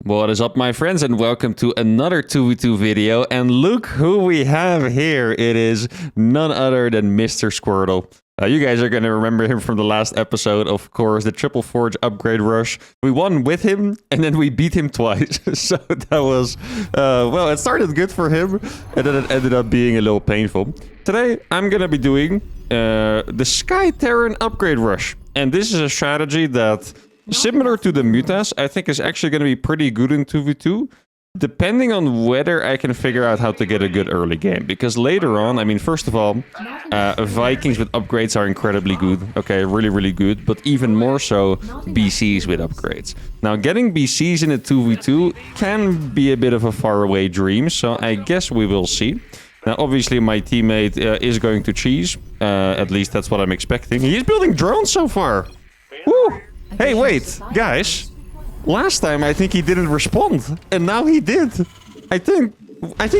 What is up, my friends, and welcome to another 2v2 video. And look who we have here. It is none other than Mr. Squirtle. You guys are going to remember him from the last episode, of course, the Triple Forge upgrade rush. We won with him, and then we beat him twice. So that was, well, it started good for him, and then it ended up being a little painful. Today, I'm going to be doing the Sky Terran upgrade rush. And this is a strategy that, similar to the Mutas, I think is actually going to be pretty good in 2v2. Depending on whether I can figure out how to get a good early game. Because later on, I mean, first of all, Vikings with upgrades are incredibly good. Okay, really, really good. But even more so, BCs with upgrades. Now, getting BCs in a 2v2 can be a bit of a faraway dream. So I guess we will see. Now, obviously, my teammate is going to cheese. At least that's what I'm expecting. He's building drones so far. Woo! Hey, wait, guys. Last time, I think he didn't respond, and now he did. I think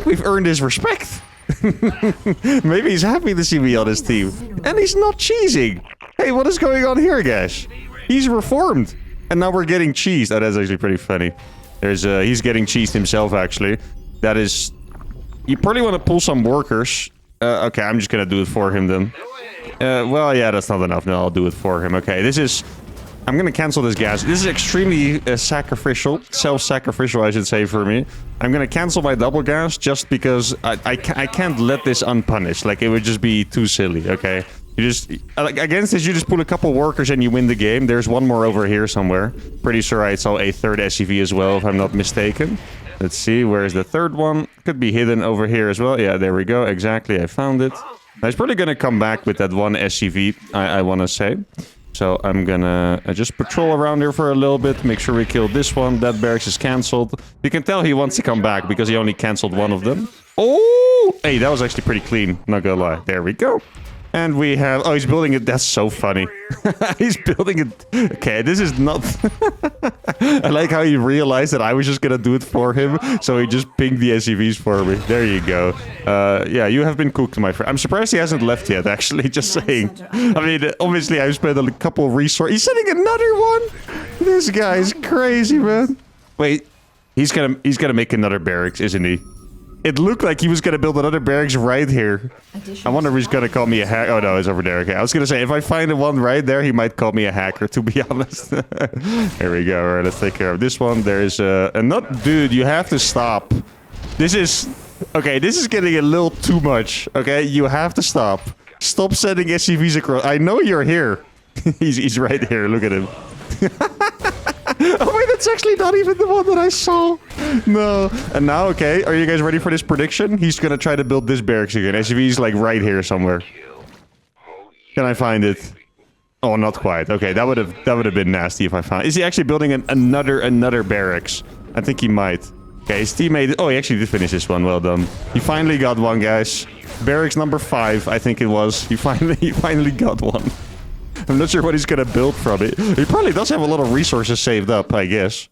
we've earned his respect. Maybe he's happy to see me on his team. And he's not cheesing. Hey, what is going on here, guys? He's reformed. And now we're getting cheesed. Oh, that's actually pretty funny. He's getting cheesed himself, actually. That is... You probably want to pull some workers. Okay, I'm just going to do it for him, then. Well, yeah, that's not enough. No, I'll do it for him. Okay, this is... I'm going to cancel this gas. This is extremely sacrificial. Self-sacrificial, I should say, for me. I'm going to cancel my double gas just because I can't let this unpunished. Like, it would just be too silly, okay? You just... Like, against this, you just put a couple workers and you win the game. There's one more over here somewhere. Pretty sure I saw a third SCV as well, if I'm not mistaken. Let's see, where's the third one? Could be hidden over here as well. Yeah, there we go. Exactly, I found it. Now, he's probably going to come back with that one SCV, I want to say. So I'm gonna just patrol around here for a little bit, make sure we kill this one. That barracks is cancelled. You can tell he wants to come back because he only cancelled one of them. Oh! Hey, that was actually pretty clean, not gonna lie. There we go. And we have... Oh, he's building it. That's so funny. He's building it. Okay, this is not... I like how he realized that I was just gonna do it for him. So he just pinged the SCVs for me. There you go. Yeah, you have been cooked, my friend. I'm surprised he hasn't left yet, actually. Just saying. I mean, obviously, I've spent a couple of resources. He's sending another one? This guy's crazy, man. Wait. He's gonna make another barracks, isn't he? It looked like he was going to build another barracks right here. I wonder if he's going to call me a hacker. Oh, no, it's over there. Okay, I was going to say, if I find the one right there, he might call me a hacker, to be honest. There we go. All right, let's take care of this one. There's Dude, you have to stop. This is... Okay, this is getting a little too much. Okay, you have to stop. Stop sending SCVs across. I know you're here. He's right here. Look at him. Oh wait, that's actually not even the one that I saw. No. And now, okay, are you guys ready for this prediction? He's gonna try to build this barracks again. SCV's like right here somewhere. Can I find it? Oh, not quite. Okay, that would have been nasty if I found it. Is he actually building another barracks? I think he might. Okay, his teammate... Oh, he actually did finish this one. Well done. He finally got one, guys. Barracks number 5, I think it was. He finally got one. I'm not sure what he's going to build from it. He probably does have a lot of resources saved up, I guess.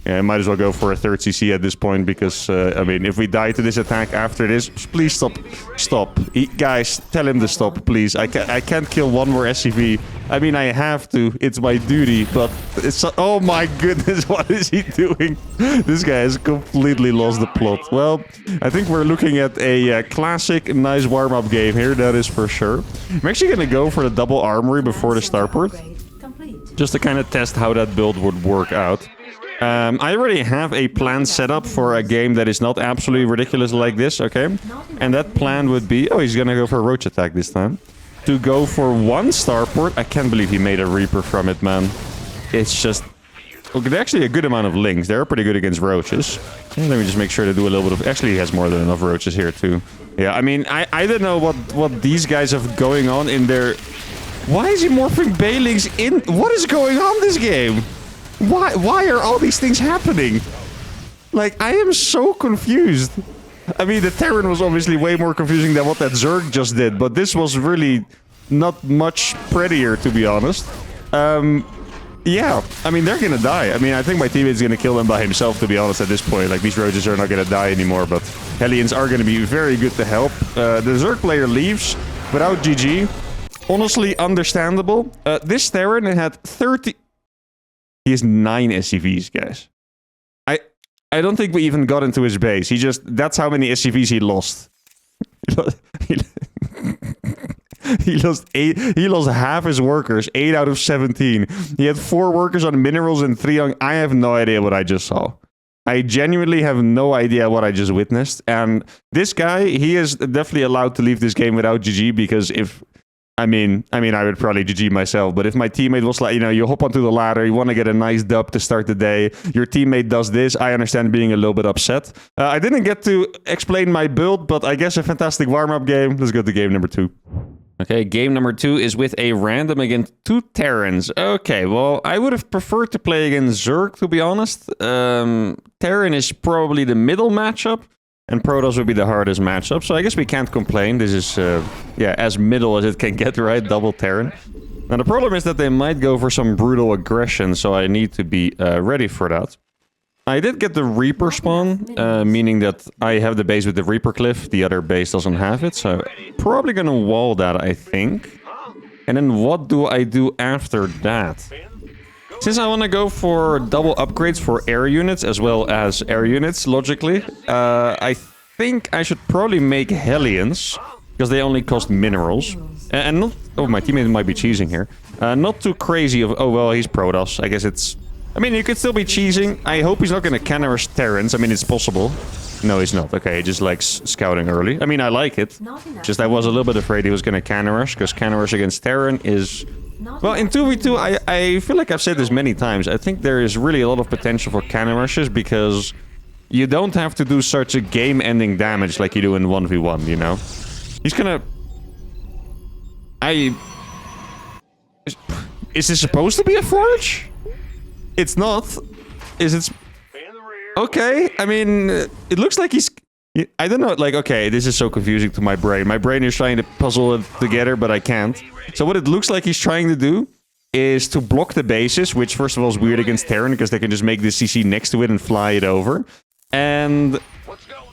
Yeah, I might as well go for a third CC at this point because, I mean, if we die to this attack after this, please stop. Stop. Guys, tell him to stop, please. I can't kill one more SCV. I mean, I have to. It's my duty, but it's... Oh my goodness, what is he doing? This guy has completely lost the plot. Well, I think we're looking at a classic, nice warm-up game here, that is for sure. I'm actually going to go for the double armory before the starport, just to kind of test how that build would work out. I already have a plan set up for a game that is not absolutely ridiculous like this, okay? And that plan would be... Oh, he's gonna go for a roach attack this time. To go for one starport. I can't believe he made a Reaper from it, man. It's just... Okay, they're actually a good amount of links. They're pretty good against roaches. Let me just make sure to do a little bit of... Actually, he has more than enough roaches here, too. Yeah, I mean, I don't know what these guys have going on in their... Why is he morphing Bailings in... What is going on this game? Why are all these things happening? Like, I am so confused. I mean, the Terran was obviously way more confusing than what that Zerg just did, but this was really not much prettier, to be honest. Yeah, I mean, they're gonna die. I mean, I think my teammate's gonna kill them by himself, to be honest, at this point. Like, these roaches are not gonna die anymore, but Hellions are gonna be very good to help. The Zerg player leaves without GG. Honestly, understandable. This Terran had 30... He has 9 SCVs, guys. I don't think we even got into his base. He just... That's how many SCVs he lost. He lost 8. He lost half his workers. 8 out of 17. He had 4 workers on minerals and 3 on... I have no idea what I just saw. I genuinely have no idea what I just witnessed. And this guy, he is definitely allowed to leave this game without GG, because if... I mean, I would probably GG myself, but if my teammate was like, you know, you hop onto the ladder, you want to get a nice dub to start the day, your teammate does this, I understand being a little bit upset. I didn't get to explain my build, but I guess a fantastic warm-up game. Let's go to game number 2. Okay, game number 2 is with a random against 2 Terrans. Okay, well, I would have preferred to play against Zerg, to be honest. Terran is probably the middle matchup, and Protoss would be the hardest matchup, so I guess we can't complain. This is, yeah, as middle as it can get, right? Double Terran. Now, the problem is that they might go for some brutal aggression, so I need to be ready for that. I did get the Reaper spawn, meaning that I have the base with the Reaper cliff. The other base doesn't have it, so probably gonna wall that, I think. And then what do I do after that? Since I want to go for double upgrades for air units as well as air units, logically, I think I should probably make Hellions, because they only cost minerals. And not... Oh, my teammate might be cheesing here. Not too crazy of... Oh, well, he's Protoss. I guess it's... I mean, you could still be cheesing. I hope he's not going to canarus Terrans. I mean, it's possible. No, he's not. Okay, he just likes scouting early. I mean, I like it. Just I was a little bit afraid he was going to canarus, because canarus against Terran is... Well, in 2v2, I feel like I've said this many times. I think there is really a lot of potential for canarushes, because you don't have to do such a game-ending damage like you do in 1v1, you know? He's gonna... Is this supposed to be a forge? It's not. Is it... Okay, I mean, it looks like he's... I don't know, like, okay, this is so confusing to my brain. My brain is trying to puzzle it together, but I can't. So what it looks like he's trying to do is to block the bases, which first of all is weird against Terran, because they can just make the CC next to it and fly it over. And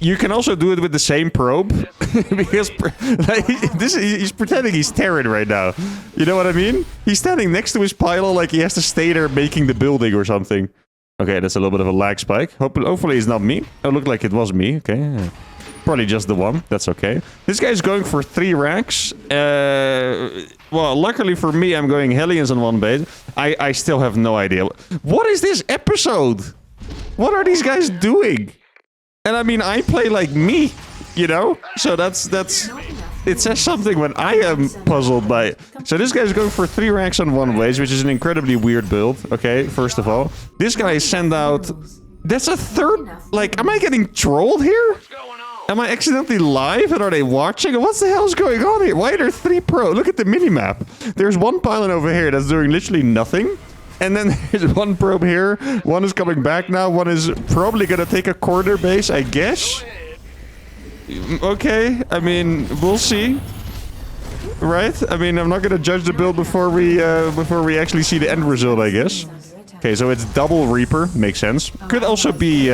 you can also do it with the same probe, because like, he's pretending he's Terran right now. You know what I mean? He's standing next to his pylon like he has to stay there making the building or something. Okay, that's a little bit of a lag spike. Hopefully it's not me. Oh, it looked like it was me. Okay. Probably just the one. That's okay. This guy's going for 3 racks. Well, luckily for me, I'm going Hellions on 1 base. I still have no idea. What is this episode? What are these guys doing? And I mean, I play like me, you know? So that's... It says something when I am puzzled by it. So this guy's going for 3 racks on 1 base, which is an incredibly weird build. Okay, first of all. This guy sent out... That's a 3rd... Like, am I getting trolled here? Am I accidentally live and are they watching? What the hell is going on here? Why are there 3 pro? Look at the minimap. There's 1 pylon over here that's doing literally nothing. And then there's 1 probe here. 1 is coming back now. 1 is probably gonna take a corner base, I guess. Okay, I mean, we'll see. Right? I mean, I'm not gonna judge the build before we actually see the end result, I guess. Okay, so it's double Reaper. Makes sense. Could also be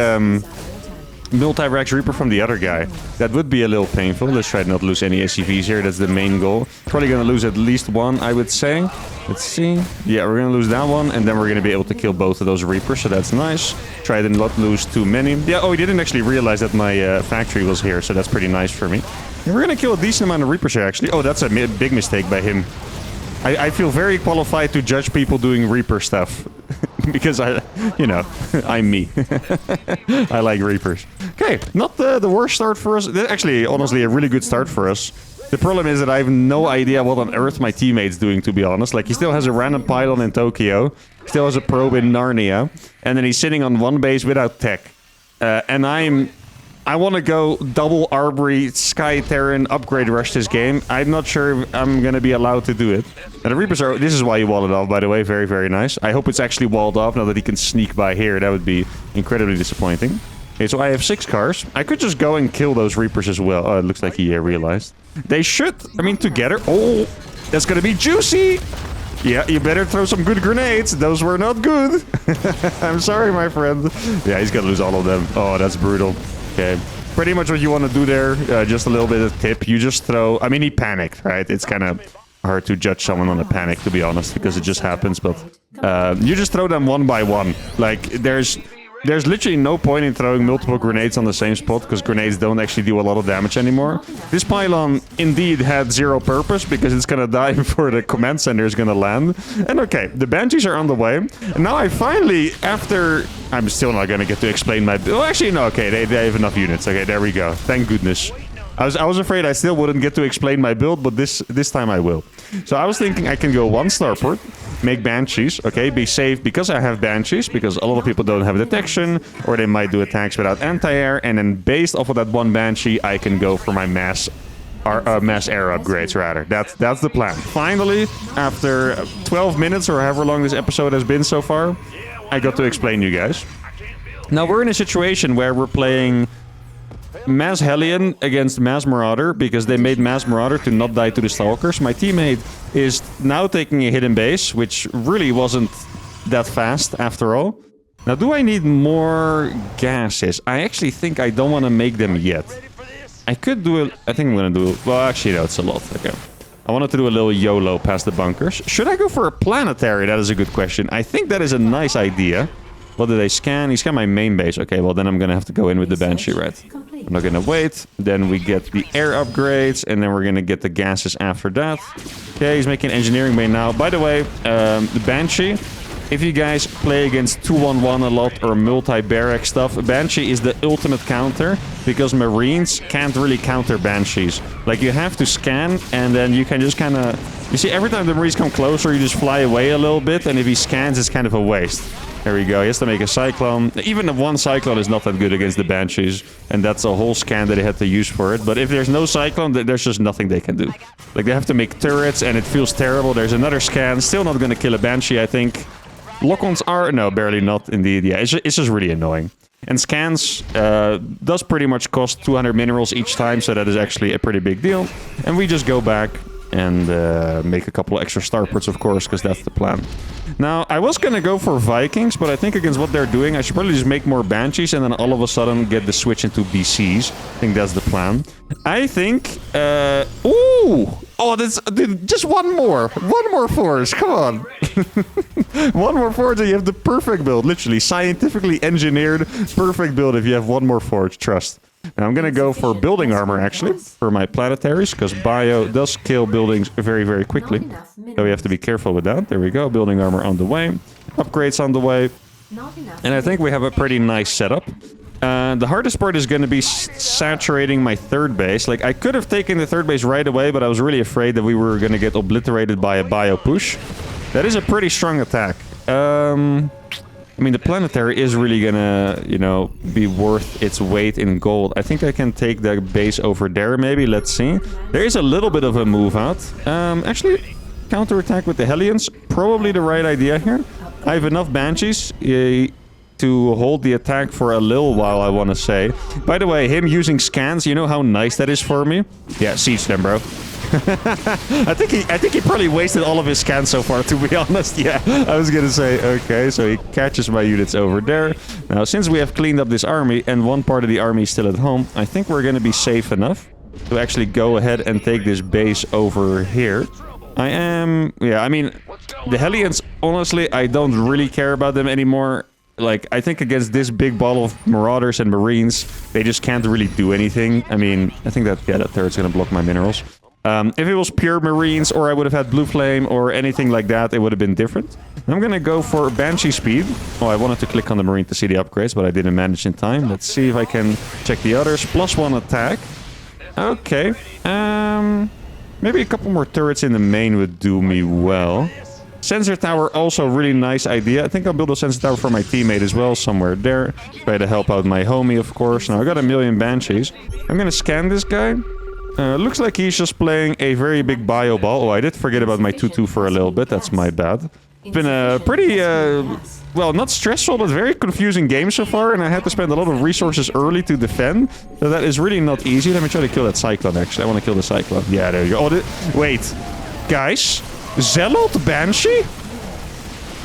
multi-racks Reaper from the other guy. That would be a little painful. Let's try to not lose any SCVs here. That's the main goal. Probably gonna lose at least 1, I would say. Let's see. Yeah, we're gonna lose that one, and then we're gonna be able to kill both of those Reapers, so that's nice. Try to not lose too many. Yeah, oh, he didn't actually realize that my factory was here, so that's pretty nice for me. And we're gonna kill a decent amount of Reapers here, actually. Oh, that's a big mistake by him. I feel very qualified to judge people doing Reaper stuff. Because you know, I'm me. I like Reapers. Okay, not the worst start for us. Actually, honestly, a really good start for us. The problem is that I have no idea what on earth my teammate's doing, to be honest. Like, he still has a random pylon in Tokyo. Still has a probe in Narnia. And then he's sitting on 1 base without tech. And I want to go double Arbory Sky Terran upgrade rush this game. I'm not sure if I'm going to be allowed to do it. And the Reapers are... This is why you wall it off, by the way. Very, very nice. I hope it's actually walled off now that he can sneak by here. That would be incredibly disappointing. Okay, so I have 6 cars. I could just go and kill those Reapers as well. Oh, it looks like he realized. They should... I mean, together... Oh, that's going to be juicy! Yeah, you better throw some good grenades. Those were not good. I'm sorry, my friend. Yeah, he's going to lose all of them. Oh, that's brutal. Okay, pretty much what you want to do there, just a little bit of tip. You just throw... I mean, he panicked, right? It's kind of hard to judge someone on a panic, to be honest, because it just happens, but... you just throw them 1 by 1. Like, there's... there's literally no point in throwing multiple grenades on the same spot because grenades don't actually do a lot of damage anymore. This pylon indeed had zero purpose because it's gonna die before the command center is gonna land. And okay, the Banshees are on the way. And now I finally, after... I'm still not gonna get to explain my... Oh, actually, no, okay, they have enough units. Okay, there we go. Thank goodness. I was afraid I still wouldn't get to explain my build, but this time I will. So I was thinking I can go 1 starport, make Banshees, okay, be safe because I have Banshees, because a lot of people don't have detection, or they might do attacks without anti-air, and then based off of that 1 Banshee, I can go for my mass air upgrades, rather. That's the plan. Finally, after 12 minutes, or however long this episode has been so far, I got to explain you guys. Now, we're in a situation where we're playing Mass Hellion against Mass Marauder because they made Mass Marauder to not die to the Stalkers. My teammate is now taking a hidden base, which really wasn't that fast after all. Now, do I need more gases? I actually think I don't want to make them yet. I could do it. I think I'm going to do it. Well, actually, no, it's a lot. Okay. I wanted to do a little YOLO past the bunkers. Should I go for a planetary? That is a good question. I think that is a nice idea. What did they scan? He scanned my main base. Okay, well, then I'm going to have to go in with the Banshee, right? I'm not going to wait. Then we get the air upgrades, and then we're going to get the gases after that. Okay, he's making engineering bay now. By the way, the Banshee, if you guys play against 2-1-1 a lot or multi-barrack stuff, Banshee is the ultimate counter because Marines can't really counter Banshees. Like, you have to scan, and then you can just kind of... You see, every time the Marines come closer, you just fly away a little bit, and if he scans, it's kind of a waste. There we go. He has to make a Cyclone. Even the 1 Cyclone is not that good against the Banshees. And that's a whole scan that they had to use for it. But if there's no Cyclone, there's just nothing they can do. Like, they have to make turrets, and it feels terrible. There's another scan. Still not going to kill a Banshee, I think. Lock-ons are... No, barely not, indeed. Yeah, it's just really annoying. And scans does pretty much cost 200 minerals each time, so that is actually a pretty big deal. And we just go back and make a couple extra starports, of course, because that's the plan. Now, I was going to go for Vikings, but I think against what they're doing, I should probably just make more Banshees and then all of a sudden get the switch into BCs. I think that's the plan. I think... Ooh! Oh, that's... Dude, just one more. One more force. Come on. One more forge and you have the perfect build. Literally, scientifically engineered perfect build if you have one more forge. Trust. Now, I'm going to go for building armor, actually, for my planetaries, because bio does kill buildings very, very quickly. So we have to be careful with that. There we go. Building armor on the way. Upgrades on the way. And I think we have a pretty nice setup. The hardest part is going to be saturating my 3rd base. Like, I could have taken the 3rd base right away, but I was really afraid that we were going to get obliterated by a bio push. That is a pretty strong attack. I mean, the planetary is really gonna, you know, be worth its weight in gold. I think I can take the base over there, maybe. Let's see. There is a little bit of a move out. Actually, counterattack with the Hellions. Probably the right idea here. I have enough Banshees to hold the attack for a little while, I want to say. By the way, him using scans, you know how nice that is for me? Yeah, siege them, bro. I think he probably wasted all of his scans so far, to be honest. Yeah, I was gonna say, okay, so he catches my units over there. Now, since we have cleaned up this army and one part of the army is still at home, I think we're gonna be safe enough to actually go ahead and take this base over here. Yeah, I mean, the Hellions, honestly, I don't really care about them anymore. Like, I think against this big ball of Marauders and Marines, they just can't really do anything. I mean, I think that, yeah, that turret's gonna block my minerals. If it was pure Marines, or I would have had Blue Flame, or anything like that, it would have been different. I'm gonna go for Banshee speed. Oh, I wanted to click on the Marine to see the upgrades, but I didn't manage in time. Let's see if I can check the others. +1 attack. Okay. Maybe a couple more turrets in the main would do me well. Sensor tower, also really nice idea. I think I'll build a sensor tower for my teammate as well, somewhere there. Try to help out my homie, of course. Now, I got 1,000,000 Banshees. I'm gonna scan this guy. Looks like he's just playing a very big bio ball. Oh, I did forget about my 2-2 for a little bit. That's my bad. It's been a pretty, well, not stressful, but very confusing game so far. And I had to spend a lot of resources early to defend. So that is really not easy. Let me try to kill that Cyclone, actually. I want to kill the Cyclone. Yeah, there you go. Oh, wait. Guys? Zealot Banshee?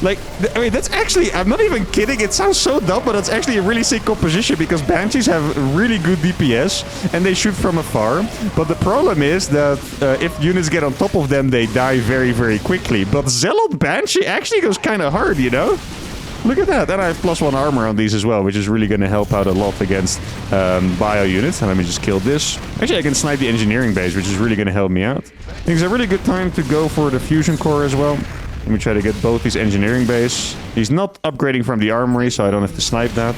Like, I mean, that's actually... I'm not even kidding. It sounds so dumb, but that's actually a really sick composition because Banshees have really good DPS and they shoot from afar. But the problem is that if units get on top of them, they die very, very quickly. But Zealot Banshee actually goes kind of hard, you know? Look at that. Then I have +1 armor on these as well, which is really going to help out a lot against bio units. And let me just kill this. Actually, I can snipe the engineering base, which is really going to help me out. I think it's a really good time to go for the fusion core as well. Let me try to get both these engineering base. He's not upgrading from the armory, so I don't have to snipe that.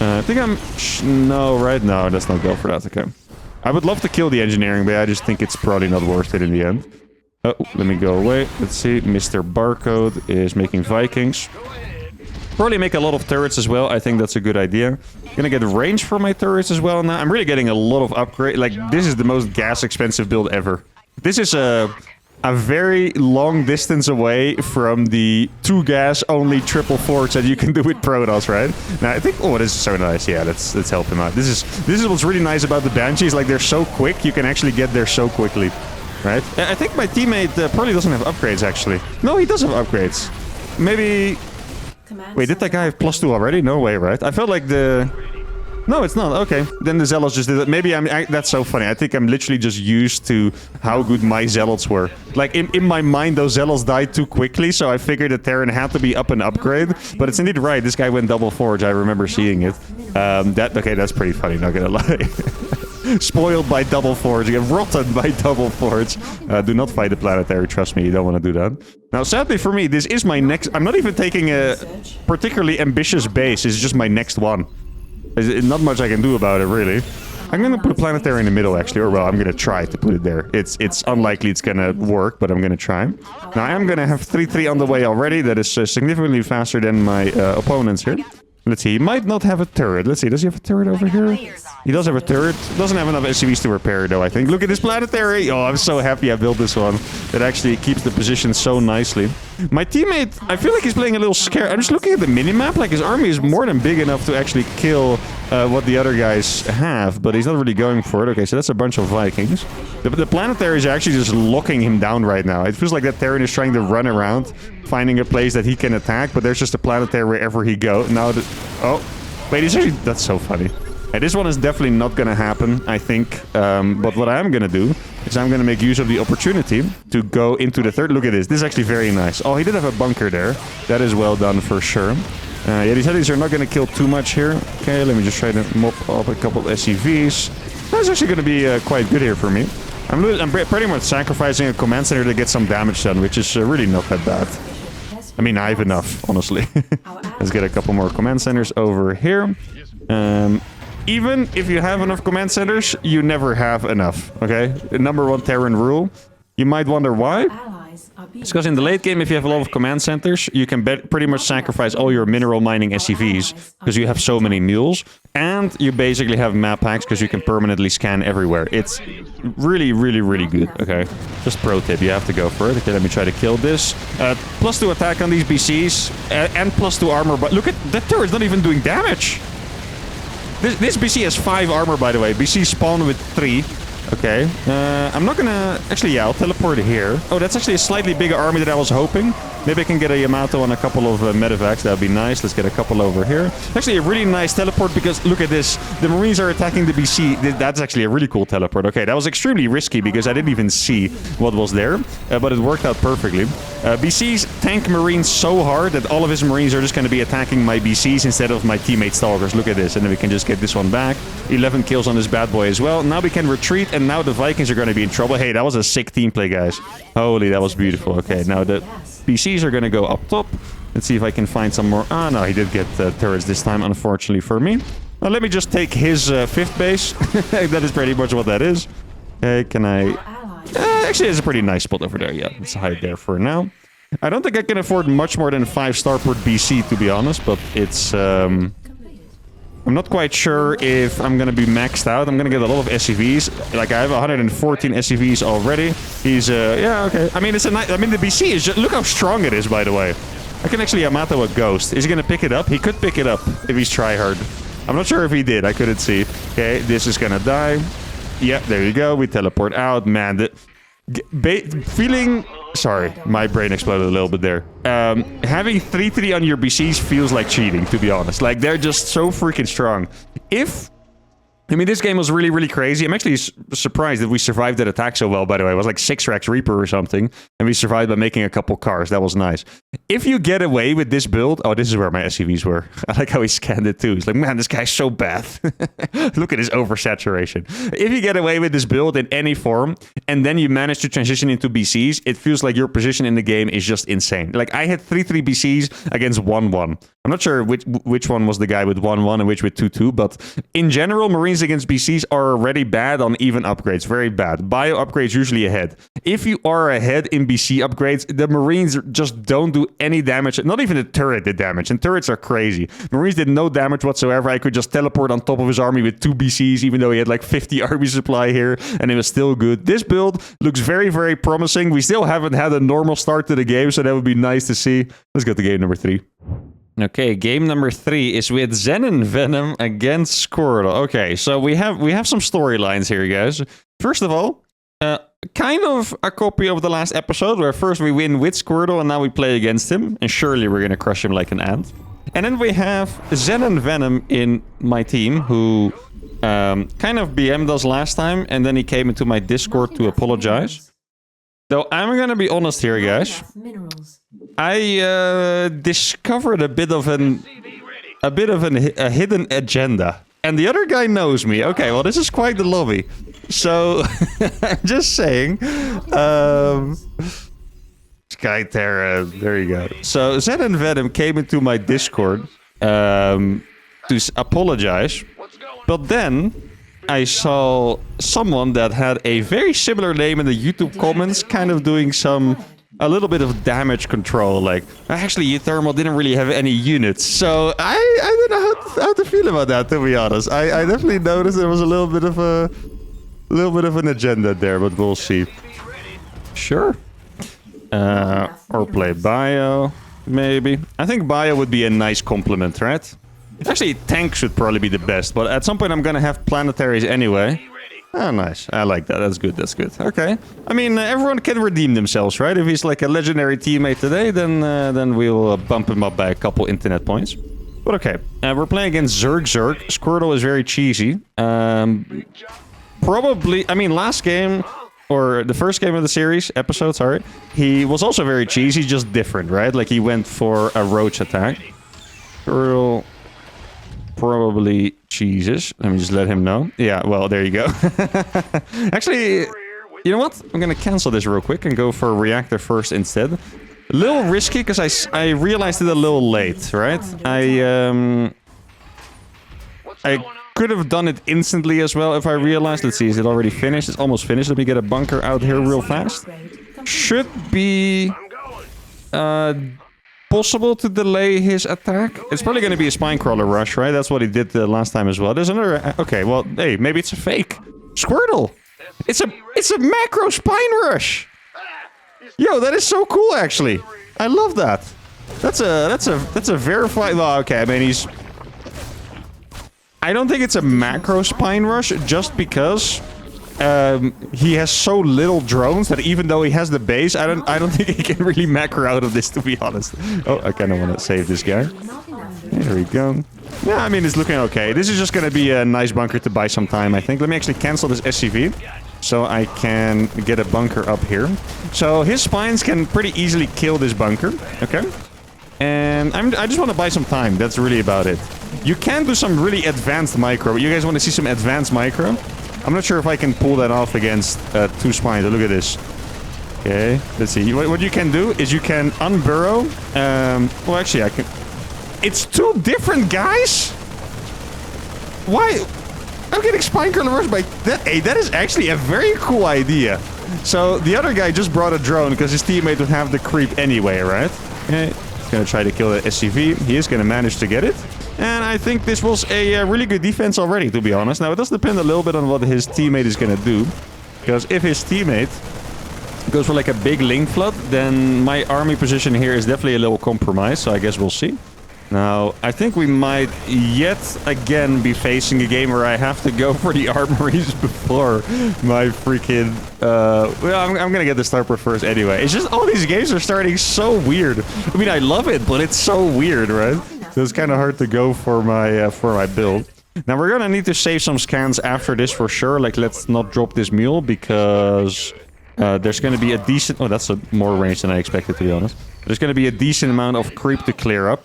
I think I'm... No, right? No, let's not go for that. Okay. I would love to kill the engineering bay. I just think it's probably not worth it in the end. Oh, let me go away. Let's see. Mr. Barcode is making Vikings. Probably make a lot of turrets as well. I think that's a good idea. Gonna get range for my turrets as well now. I'm really getting a lot of upgrade. Like, this is the most gas expensive build ever. This is a very long distance away from the 2 gas only triple forge that you can do with Protoss, right? Now I think, oh, this is so nice. Yeah, let's help him out. This is what's really nice about the Banshees. Like, they're so quick, you can actually get there so quickly, right? I think my teammate probably doesn't have upgrades actually. No, he does have upgrades. Maybe. Wait, did that guy have +2 already? No way, right? I felt like the. No, it's not. Okay. Then the Zealots just did it. Maybe that's so funny. I think I'm literally just used to how good my Zealots were. Like, in my mind, those Zealots died too quickly, so I figured that Terran had to be up and upgrade. But it's indeed right. This guy went double forge. I remember seeing it. Okay, that's pretty funny, not gonna lie. Spoiled by double forge. You get rotten by double forge. Do not fight the planetary. Trust me, you don't want to do that. Now, sadly for me, this is my next... I'm not even taking a particularly ambitious base. It's just my next one. There's not much I can do about it, really. I'm gonna put a planetary in the middle, actually. Or, well, I'm gonna try to put it there. It's unlikely it's gonna work, but I'm gonna try. Now, I am gonna have 3-3 on the way already. That is significantly faster than my opponents here. Let's see, he might not have a turret. Let's see, does he have a turret over here? He does have a turret. Doesn't have enough SCVs to repair it, though, I think. Look at this planetary! Oh, I'm so happy I built this one. It actually keeps the position so nicely. My teammate, I feel like he's playing a little scared. I'm just looking at the minimap. Like, his army is more than big enough to actually kill what the other guys have, but he's not really going for it. Okay, so that's a bunch of Vikings. The planetaries are actually just locking him down right now. It feels like that Terran is trying to run around, finding a place that he can attack, but there's just a planetary wherever he goes. Now, oh, wait, he's actually... That's so funny. And this one is definitely not going to happen, I think. But what I am going to do is I'm going to make use of the opportunity to go into the third. Look at this. This is actually very nice. Oh, he did have a bunker there. That is well done for sure. Yeah, these headies are not going to kill too much here. Okay, let me just try to mop up a couple of SCVs. That's actually going to be quite good here for me. I'm pretty much sacrificing a command center to get some damage done, which is really not that bad. I mean, I have enough, honestly. Let's get a couple more command centers over here. Even if you have enough command centers, you never have enough, okay? The #1 Terran rule. You might wonder why. It's because in the late game, if you have a lot of command centers, you can pretty much sacrifice all your mineral mining SCVs because you have so many mules. And you basically have map packs because you can permanently scan everywhere. It's really, really, really good, okay? Just pro tip, you have to go for it. Okay, let me try to kill this. +2 attack on these BCs and +2 armor. But look at that turret's not even doing damage. This BC has 5 armor, by the way. BC spawn with 3. Okay. I'm not gonna... Actually, yeah, I'll teleport here. Oh, that's actually a slightly bigger army than I was hoping. Maybe I can get a Yamato and a couple of medevacs. That would be nice. Let's get a couple over here. Actually, a really nice teleport because look at this. The Marines are attacking the BC. That's actually a really cool teleport. Okay, that was extremely risky because I didn't even see what was there. But it worked out perfectly. BCs tank Marines so hard that all of his Marines are just going to be attacking my BCs instead of my teammate Stalkers. Look at this. And then we can just get this one back. 11 kills on this bad boy as well. Now we can retreat and now the Vikings are going to be in trouble. Hey, that was a sick team play, guys. Holy, that was beautiful. Okay, now the BCs are going to go up top. Let's see if I can find some more. Ah, no, he did get turrets this time, unfortunately for me. Now, let me just take his 5th base. That is pretty much what that is. Okay, can I... actually, it's a pretty nice spot over there. Yeah, let's hide there for now. I don't think I can afford much more than 5 starport BC, to be honest, but it's... I'm not quite sure if I'm going to be maxed out. I'm going to get a lot of SCVs. Like, I have 114 SCVs already. He's, yeah, okay. I mean, it's a nice... I mean, the BC is just... Look how strong it is, by the way. I can actually Yamato a ghost. Is he going to pick it up? He could pick it up if he's tryhard. I'm not sure if he did. I couldn't see. Okay, this is going to die. Yeah, there you go. We teleport out. Man, feeling... Sorry, my brain exploded a little bit there. Having 3-3 on your BCs feels like cheating, to be honest. Like, they're just so freaking strong. If I mean, this game was really, really crazy. I'm actually surprised that we survived that attack so well, by the way. It was like 6 Rex Reaper or something. And we survived by making a couple cars. That was nice. If you get away with this build... Oh, this is where my SCVs were. I like how he scanned it too. He's like, man, this guy's so bad. Look at his oversaturation. If you get away with this build in any form, and then you manage to transition into BCs, it feels like your position in the game is just insane. Like, I had 3-3 BCs against 1-1. I'm not sure which one was the guy with 1-1 and which with 2-2, but in general, Marines against BCs are already bad on even upgrades. Very bad. Bio upgrades usually ahead. If you are ahead in BC upgrades, the Marines just don't do any damage. Not even the turret did damage, and turrets are crazy. Marines did no damage whatsoever. I could just teleport on top of his army with 2 BCs, even though he had like 50 army supply here, and it was still good. This build looks very, very promising. We still haven't had a normal start to the game, so that would be nice to see. Let's go to game number 3. Okay, game number 3 is with Xenon Venom against Squirtle. Okay, so we have some storylines here, guys. First of all, kind of a copy of the last episode, where first we win with Squirtle and now we play against him, and surely we're gonna crush him like an ant. And then we have Xenon Venom in my team, who kind of BM'd us last time, and then he came into my Discord to apologize. So I'm gonna be honest here, guys. I discovered a bit of a hidden agenda, and the other guy knows me. Okay, well, this is quite the lobby. So I'm just saying, Sky Terran, there you go. So Xenon Venom came into my Discord to apologize, but then I saw someone that had a very similar name in the YouTube comments, kind of doing a little bit of damage control. Like, actually, uThermal didn't really have any units, so I don't know how to feel about that, to be honest. I definitely noticed there was a little bit of an agenda there, but we'll see. Sure. Or play Bio, maybe. I think Bio would be a nice compliment, right? Actually, tank should probably be the best, but at some point I'm gonna have planetaries anyway. Oh, nice. I like that. That's good. That's good. Okay. I mean, everyone can redeem themselves, right? If he's like a legendary teammate today, then we'll bump him up by a couple internet points. But okay. We're playing against Zerg. Squirtle is very cheesy. Probably... I mean, last game... Or the first game of the series, episode, sorry. He was also very cheesy, just different, right? Like, he went for a roach attack. Squirtle... probably cheeses. Let me just let him know. Yeah, well, there you go. Actually, you know what? I'm gonna cancel this real quick and go for a reactor first instead. A little risky because I realized it a little late, right? I could have done it instantly as well if I realized. Let's see, is it already finished? It's almost finished. Let me get a bunker out here real fast. Should be possible to delay his attack. It's probably going to be a Spinecrawler rush, right? That's what he did the last time as well. There's another... Okay, well, hey, maybe it's a fake. Squirtle! It's a macro spine rush! Yo, that is so cool, actually. I love that. That's a verified... Well, okay, I mean, he's... I don't think it's a macro spine rush, just because... he has so little drones that even though he has the base, I don't think he can really macro out of this, to be honest. Oh, I kind of want to save this guy. There we go. Yeah, I mean, it's looking okay. This is just going to be a nice bunker to buy some time, I think. Let me actually cancel this SCV so I can get a bunker up here. So his spines can pretty easily kill this bunker. Okay. And I just want to buy some time. That's really about it. You can do some really advanced micro. You guys want to see some advanced micro? I'm not sure if I can pull that off against 2 spines. Look at this. Okay, let's see. What you can do is you can unburrow. Well, actually, I can... It's 2 different guys? Why? I'm getting Spinecrawler rushed by... That is actually a very cool idea. So, the other guy just brought a drone because his teammate would have the creep anyway, right? Okay, he's going to try to kill the SCV. He is going to manage to get it. And I think this was a really good defense already, to be honest. Now, it does depend a little bit on what his teammate is going to do. Because if his teammate goes for like a big link flood, then my army position here is definitely a little compromised. So I guess we'll see. Now, I think we might yet again be facing a game where I have to go for the armories before my freaking... well, I'm going to get the starport first anyway. It's just all these games are starting so weird. I mean, I love it, but it's so weird, right? So it's kind of hard to go for my build. Now, we're going to need to save some scans after this for sure. Like, let's not drop this mule because there's going to be a decent... Oh, that's a more range than I expected, to be honest. There's going to be a decent amount of creep to clear up.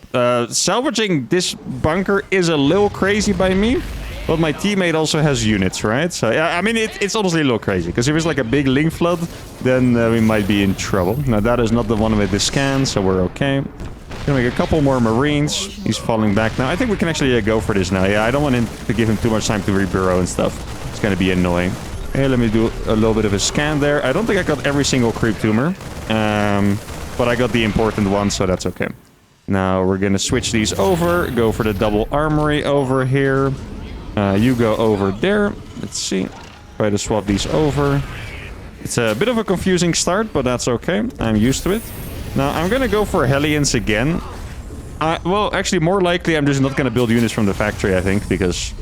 Salvaging this bunker is a little crazy by me. But my teammate also has units, right? So, yeah, I mean, it's honestly a little crazy. Because if it's like a big link flood, then we might be in trouble. Now, that is not the one with the scan, so we're okay. Gonna make a couple more marines. He's falling back now. I think we can actually go for this now. Yeah, I don't want him to give him too much time to reburrow and stuff. It's gonna be annoying. Hey, let me do a little bit of a scan there. I don't think I got every single creep tumor. But I got the important one, so that's okay. Now, we're gonna switch these over. Go for the double armory over here. You go over there. Let's see. Try to swap these over. It's a bit of a confusing start, but that's okay. I'm used to it. Now, I'm gonna go for Hellions again. Well, actually, more likely, I'm just not gonna build units from the factory, I think, because...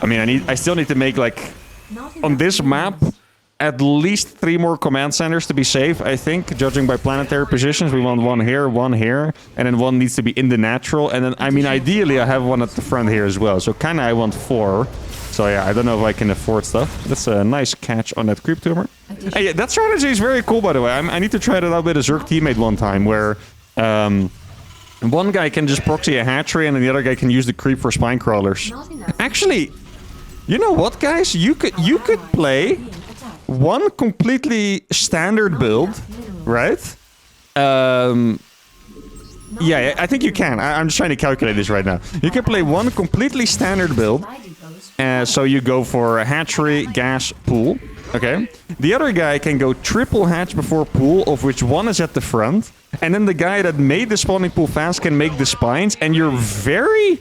I mean, I still need to make, like... On this map, at least 3 more command centers to be safe, I think, judging by planetary positions. We want one here, and then one needs to be in the natural. And then, I mean, ideally, I have one at the front here as well. So, kind of, I want 4. So, yeah, I don't know if I can afford stuff. That's a nice catch on that creep tumor. Hey, that strategy is very cool, by the way. I need to try that out with a Zerg teammate one time, where one guy can just proxy a hatchery, and then the other guy can use the creep for spine crawlers. Actually, you know what, guys? You could play one completely standard build, right? Yeah, I think you can. I'm just trying to calculate this right now. You can play one completely standard build. So you go for a hatchery, gas, pool. Okay. The other guy can go triple hatch before pool, of which one is at the front. And then the guy that made the spawning pool fast can make the spines. And you're very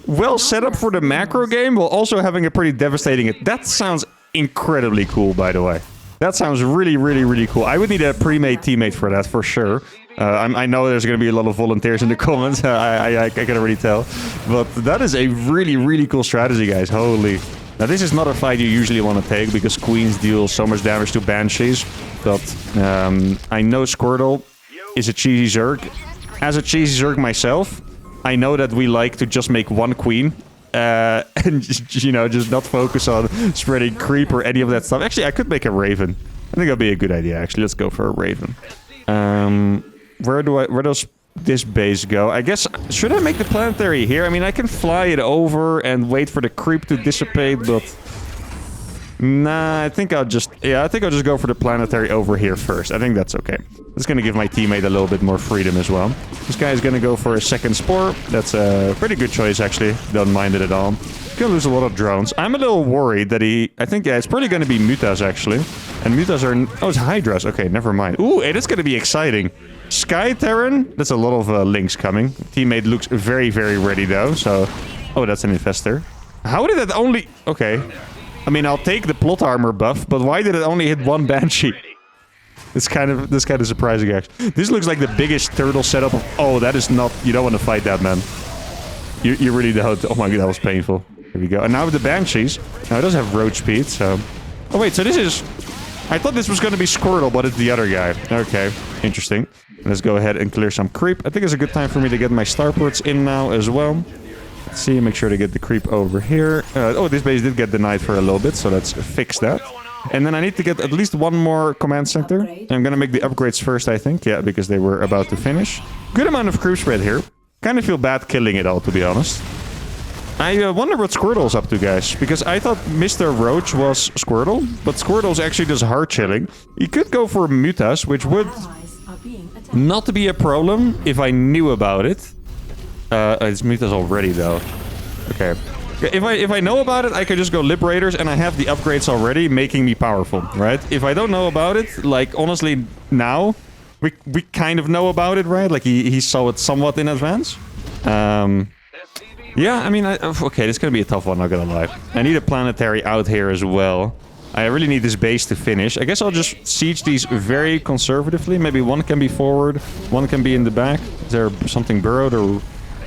well set up for the macro game, while also having a pretty devastating hit. That sounds incredibly cool, by the way. That sounds really, really, really cool. I would need a pre-made teammate for that, for sure. I know there's going to be a lot of volunteers in the comments. I can already tell. But that is a really, really cool strategy, guys. Holy. Now, this is not a fight you usually want to take, because Queens deal so much damage to Banshees. But I know Squirtle is a cheesy Zerg. As a cheesy Zerg myself, I know that we like to just make one Queen. And, you know, just not focus on spreading creep or any of that stuff. Actually, I could make a Raven. I think that'd be a good idea, actually. Let's go for a Raven. Where does this base go? I guess, should I make the planetary here? I mean, I can fly it over and wait for the creep to dissipate, but... Nah, I think I'll just go for the planetary over here first. I think that's okay. It's gonna give my teammate a little bit more freedom as well. This guy is gonna go for a second spore. That's a pretty good choice, actually. Don't mind it at all. Gonna lose a lot of drones. I'm a little worried that I think, yeah, it's probably gonna be Mutas, actually. And Mutas are... Oh, it's Hydras. Okay, never mind. Ooh, it is gonna be exciting. Sky Terran. That's a lot of links coming. Teammate looks very, very ready, though. So... Oh, that's an infestor. How did that only... Okay. I mean, I'll take the plot armor buff, but why did it only hit one Banshee? This kind of surprising, actually. This looks like the biggest turtle setup of... Oh, that is not... You don't want to fight that, man. You really don't... Oh my god, that was painful. Here we go. And now with the Banshees... Now, it does have road speed, so... Oh, wait, so this is... I thought this was going to be Squirtle, but it's the other guy. Okay, interesting. Let's go ahead and clear some creep. I think it's a good time for me to get my starports in now as well. Let's see, make sure to get the creep over here. Oh, this base did get denied for a little bit, so let's fix that. And then I need to get at least one more command center. I'm gonna make the upgrades first, I think. Yeah, because they were about to finish. Good amount of creep spread here. Kind of feel bad killing it all, to be honest. I wonder what Squirtle's up to, guys. Because I thought Mr. Roach was Squirtle, but Squirtle's actually just hard chilling. He could go for Mutas, which would not be a problem if I knew about it. It's Mutas already, though. Okay. If I know about it, I could just go Liberators, and I have the upgrades already, making me powerful, right? If I don't know about it, like, honestly, now, we kind of know about it, right? Like, he saw it somewhat in advance. Yeah, I mean, okay, this is gonna be a tough one, not gonna lie. I need a planetary out here as well. I really need this base to finish. I guess I'll just siege these very conservatively. Maybe one can be forward, one can be in the back. Is there something burrowed, or...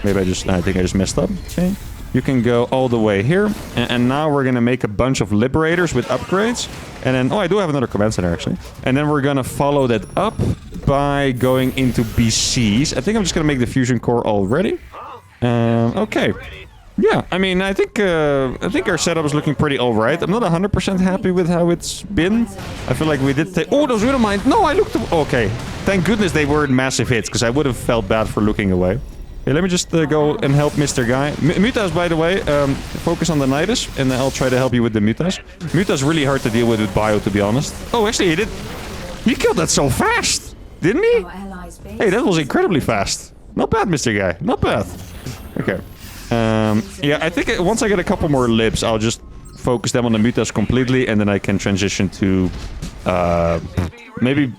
Maybe I think I just messed up. Okay. You can go all the way here. And now we're going to make a bunch of Liberators with upgrades. And then... Oh, I do have another command center, actually. And then we're going to follow that up by going into BCs. I think I'm just going to make the fusion core already. Okay. Yeah, I mean, I think our setup is looking pretty alright. I'm not 100% happy with how it's been. I feel like we did take... Oh, those mine. No, I looked... Okay. Thank goodness they weren't massive hits, because I would have felt bad for looking away. Okay, let me just go and help Mr. Guy. Mutas, by the way, focus on the Nidus, and I'll try to help you with the Mutas. Mutas really hard to deal with Bio, to be honest. Oh, actually, he did... He killed that so fast, didn't he? Hey, that was incredibly fast. Not bad, Mr. Guy. Not bad. Okay. Yeah, I think once I get a couple more libs, I'll just focus them on the Mutas completely, and then I can transition to... maybe...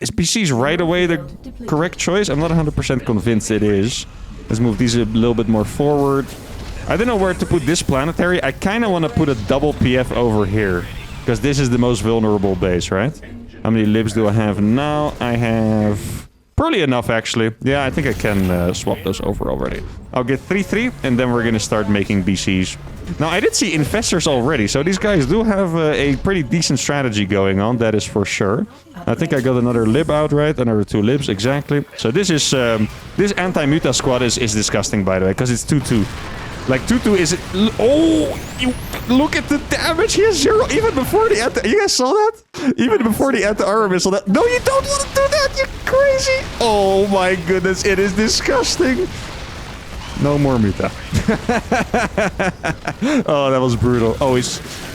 Is BC's right away the correct choice? I'm not 100% convinced it is. Let's move these a little bit more forward. I don't know where to put this planetary. I kind of want to put a double PF over here, because this is the most vulnerable base, right? How many libs do I have now? I have... Probably enough, actually. Yeah, I think I can swap those over already. I'll get 3-3, and then we're going to start making BCs. Now, I did see Infestors already, so these guys do have a pretty decent strategy going on, that is for sure. I think I got another lib out, right? Another 2 libs, exactly. So this is... this anti-muta squad is disgusting, by the way, because it's 2-2. Like, 2-2 is... Oh! You look at the damage! He has 0 even before the anti... You guys saw that? Even before the anti-armor missile... No, you don't want to do that! You're crazy! Oh my goodness, it is disgusting! No more Muta. Oh, that was brutal. Oh,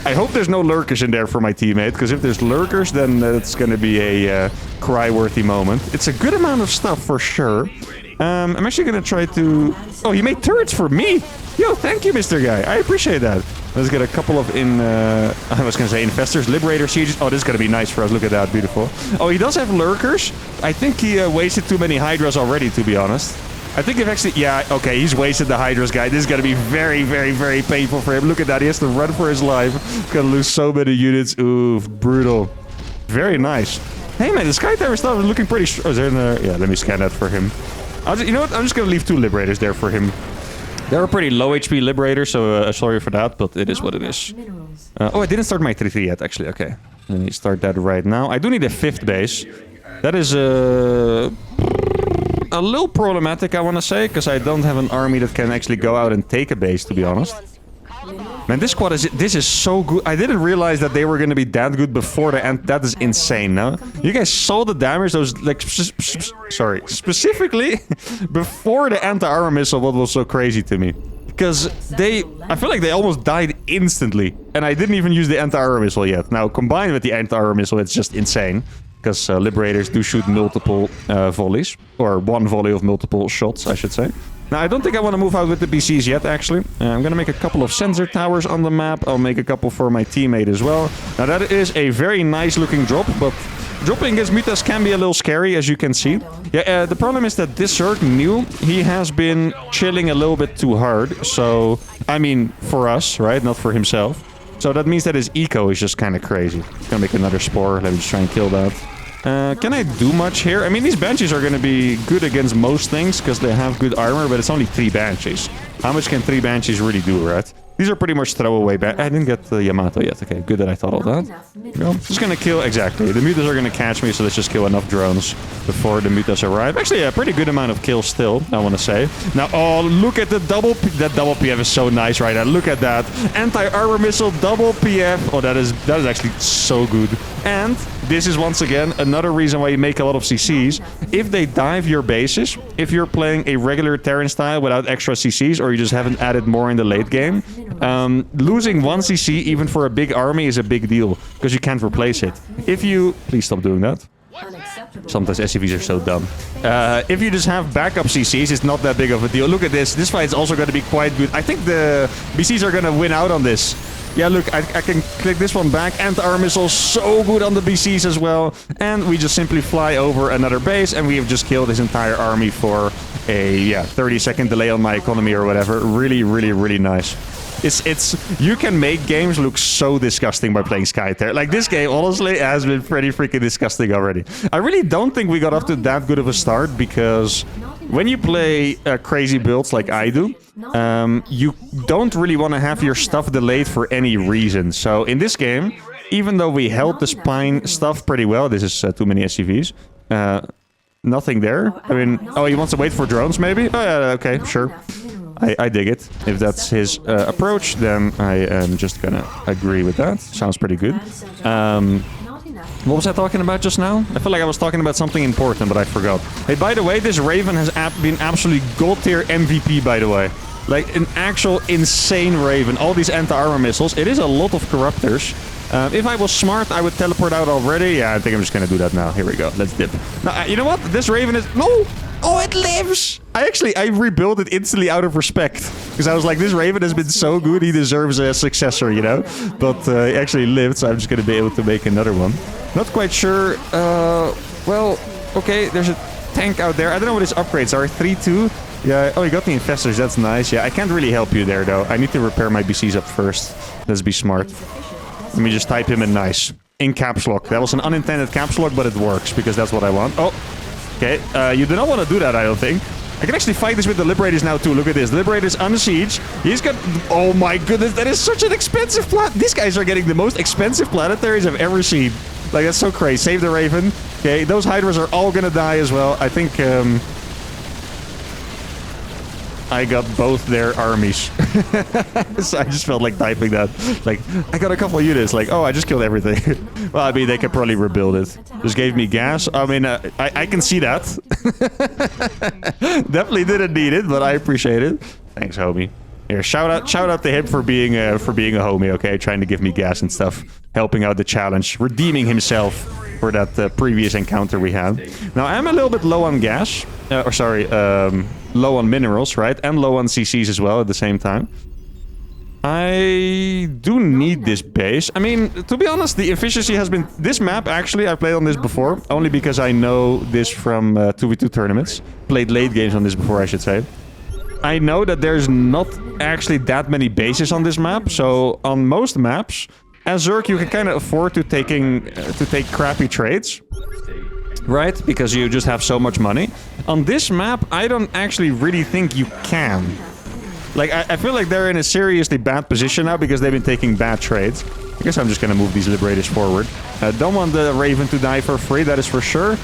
I hope there's no lurkers in there for my teammate, because if there's lurkers, then it's going to be a cry-worthy moment. It's a good amount of stuff, for sure. I'm actually going to try to... Oh, he made turrets for me! Yo, thank you, Mr. Guy. I appreciate that. Let's get a couple of I was going to say Infestors, Liberator Sieges. Oh, this is going to be nice for us. Look at that. Beautiful. Oh, he does have lurkers. I think he wasted too many Hydras already, to be honest. I think if actually... Yeah, okay, he's wasted the Hydras, guy. This is going to be very, very, very painful for him. Look at that. He has to run for his life. He's going to lose so many units. Ooh, brutal. Very nice. Hey, man, the Sky Tower stuff is looking pretty... Oh, is there yeah, let me scan that for him. You know what? I'm just going to leave 2 Liberators there for him. They're a pretty low HP Liberator, so sorry for that, but it is what it is. Oh, I didn't start my 3-3 yet, actually. Okay. Let me start that right now. I do need a 5th base. That is a little problematic, I want to say, because I don't have an army that can actually go out and take a base, to be honest. Man, this squad is so good. I didn't realize that they were going to be that good before the end. That is insane, no? You guys saw the damage, those, like, sorry, specifically before the anti-armor missile, what was so crazy to me. Because I feel like they almost died instantly. And I didn't even use the anti-armor missile yet. Now, combined with the anti-armor missile, it's just insane. Because Liberators do shoot multiple volleys. Or 1 volley of multiple shots, I should say. Now, I don't think I want to move out with the BCs yet, actually. I'm going to make a couple of sensor towers on the map. I'll make a couple for my teammate as well. Now, that is a very nice-looking drop, but dropping against Mutas can be a little scary, as you can see. Yeah, the problem is that this Zerg new, he has been chilling a little bit too hard. So, I mean, for us, right? Not for himself. So that means that his eco is just kind of crazy. He's going to make another spore. Let me just try and kill that. Can I do much here? I mean, these Banshees are going to be good against most things because they have good armor, but it's only 3 Banshees. How much can 3 Banshees really do, right? These are pretty much throwaway I didn't get the Yamato yet. Okay, good that I thought of that. Well, just going to kill... Exactly. The Mutas are going to catch me, so let's just kill enough drones before the Mutas arrive. Actually, a pretty good amount of kills still, I want to say. Now, oh, look at the double... That double PF is so nice right now. Look at that. Anti-armor missile, double PF. Oh, that is actually so good. And this is, once again, another reason why you make a lot of CCs. If they dive your bases, if you're playing a regular Terran style without extra CCs, or you just haven't added more in the late game, losing 1 CC, even for a big army, is a big deal, because you can't replace it. If you... Please stop doing that. Sometimes SCVs are so dumb. If you just have backup CCs, it's not that big of a deal. Look at this. This fight is also going to be quite good. I think the BCs are going to win out on this. Yeah, look, I can click this one back. Anti-armor missile, so good on the BCs as well. And we just simply fly over another base, and we have just killed his entire army for a 30-second delay on my economy or whatever. Really, really, really nice. You can make games look so disgusting by playing Skyter. Like, this game, honestly, has been pretty freaking disgusting already. I really don't think we got off to that good of a start, because when you play crazy builds like I do, you don't really want to have your stuff delayed for any reason. So in this game, even though we held the spine stuff pretty well, this is too many SCVs. Nothing there. I mean, oh, he wants to wait for drones, maybe? Oh, yeah, okay, sure. I dig it. If that's his approach, then I am just gonna agree with that. Sounds pretty good. What was I talking about just now? I feel like I was talking about something important, but I forgot. Hey, by the way, this Raven has been absolutely gold tier MVP, by the way. Like, an actual insane Raven. All these anti-armor missiles. It is a lot of corruptors. If I was smart, I would teleport out already. Yeah, I think I'm just gonna do that now. Here we go. Let's dip. Now, you know what? This Raven is... No! Oh, it lives! I rebuilt it instantly out of respect. Because I was like, this Raven has been so good, he deserves a successor, you know? But he actually lived, so I'm just gonna be able to make another one. Not quite sure. Well, okay, there's a tank out there. I don't know what his upgrades are. 3-2. Yeah, oh, you got the infestors. That's nice. Yeah, I can't really help you there, though. I need to repair my BCs up first. Let's be smart. Let me just type him in nice. In caps lock. That was an unintended caps lock, but it works, because that's what I want. Oh, okay. You do not want to do that, I don't think. I can actually fight this with the Liberators now, too. Look at this. Liberators on siege. He's got... Oh, my goodness. That is such an expensive planet. These guys are getting the most expensive planetaries I've ever seen. Like, that's so crazy. Save the Raven. Okay, those Hydras are all gonna die as well. I think, I got both their armies. So I just felt like typing that. Like, I got a couple of units. Like, oh, I just killed everything. Well, I mean, they could probably rebuild it. Just gave me gas. I mean, I can see that. Definitely didn't need it, but I appreciate it. Thanks, homie. Here, shout out to him for being a homie, okay? Trying to give me gas and stuff. Helping out the challenge. Redeeming himself for that previous encounter we had. Now, I'm a little bit low on gas. Low on minerals, right? And low on CCs as well at the same time. I do need this base. I mean, to be honest, the efficiency has been... This map, actually, I played on this before. Only because I know this from 2v2 tournaments. Played late games on this before, I should say. I know that there's not actually that many bases on this map. So, on most maps, as Zerg, you can kind of afford to take crappy trades. Right? Because you just have so much money. On this map, I don't actually really think you can. Like, I feel like they're in a seriously bad position now because they've been taking bad trades. I guess I'm just gonna move these Liberators forward. Don't want the Raven to die for free, that is for sure.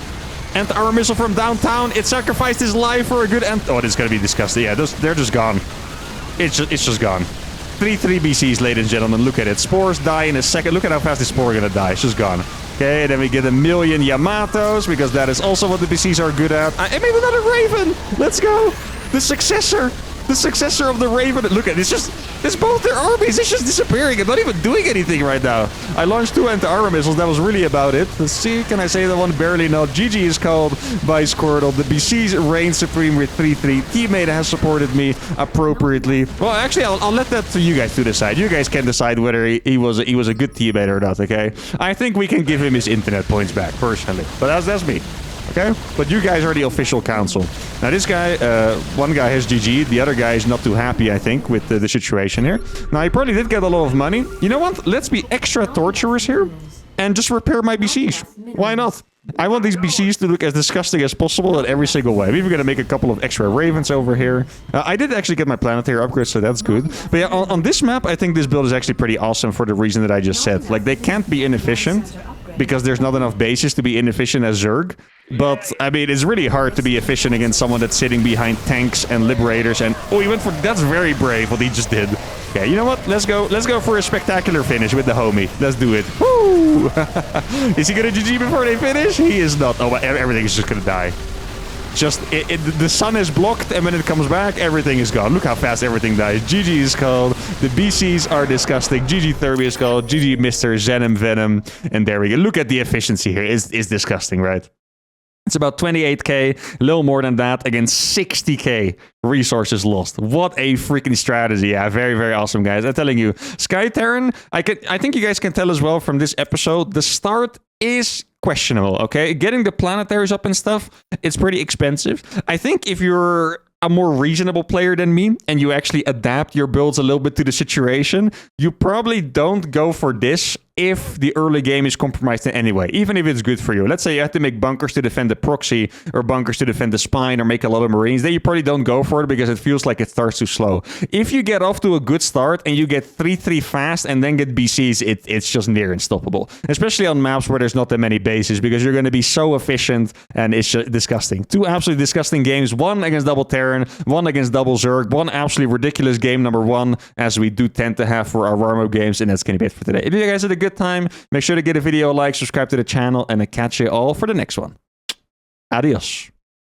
Anti-armor missile from downtown. It sacrificed his life for a good end. Oh, this is gonna be disgusting. Yeah, they're just gone. It's just gone. 3 BCs, ladies and gentlemen. Look at it. Spores die in a second. Look at how fast the Spore are gonna die. It's just gone. Okay, then we get 1 million Yamatos, because that is also what the BCs are good at. I made another Raven! Let's go! The successor! The successor of the Raven. Look at it, it's both their armies. It's just disappearing. I'm not even doing anything right now. I launched 2 anti-armor missiles. That was really about it. Let's see. Can I say that one? Barely not. GG is called by Squirtle. The BCs reign supreme with 3-3. Teammate has supported me appropriately. Well, actually, I'll let that to you guys to decide. You guys can decide whether he was a good teammate or not, okay? I think we can give him his internet points back, personally. But that's me. Okay? But you guys are the official council. Now this guy, one guy has GG, the other guy is not too happy, I think, with the situation here. Now he probably did get a lot of money. You know what? Let's be extra torturous here and just repair my BCs. Why not? I want these BCs to look as disgusting as possible in every single way. I'm even gonna make a couple of extra Ravens over here. I did actually get my planetary upgrades, so that's good. But yeah, on this map, I think this build is actually pretty awesome for the reason that I just said. Like, they can't be inefficient because there's not enough bases to be inefficient as Zerg. But, I mean, it's really hard to be efficient against someone that's sitting behind tanks and Liberators and... Oh, he went for... That's very brave what he just did. Okay, you know what? Let's go for a spectacular finish with the homie. Let's do it. Woo! Is he gonna GG before they finish? He is not. Oh, everything is just gonna die. Just, the sun is blocked, and when it comes back, everything is gone. Look how fast everything dies. GG is called. The BCs are disgusting. GG Thermi is called. GG Mr. Zenom Venom. And there we go. Look at the efficiency here. It's disgusting, right? It's about 28k, a little more than that, against 60k resources lost. What a freaking strategy. Yeah, very, very awesome, guys. I'm telling you, Sky Terran, I think you guys can tell as well from this episode, the start is questionable, okay? Getting the planetaries up and stuff, it's pretty expensive. I think if you're a more reasonable player than me, and you actually adapt your builds a little bit to the situation, you probably don't go for this if the early game is compromised in any way, even if it's good for you. Let's say you have to make bunkers to defend the proxy or bunkers to defend the spine or make a lot of marines, then you probably don't go for it because it feels like it starts too slow. If you get off to a good start and you get 3-3 fast and then get BCs, it's just near unstoppable, especially on maps where there's not that many bases, because you're going to be so efficient and it's just disgusting. Two absolutely disgusting games, one against double Terran, one against double Zerg, one absolutely ridiculous game number one, as we do tend to have for our warm-up games, and that's going to be it for today. If you guys had a good time, make sure to give the video a like, subscribe to the channel, and I'll catch you all for the next one. Adios.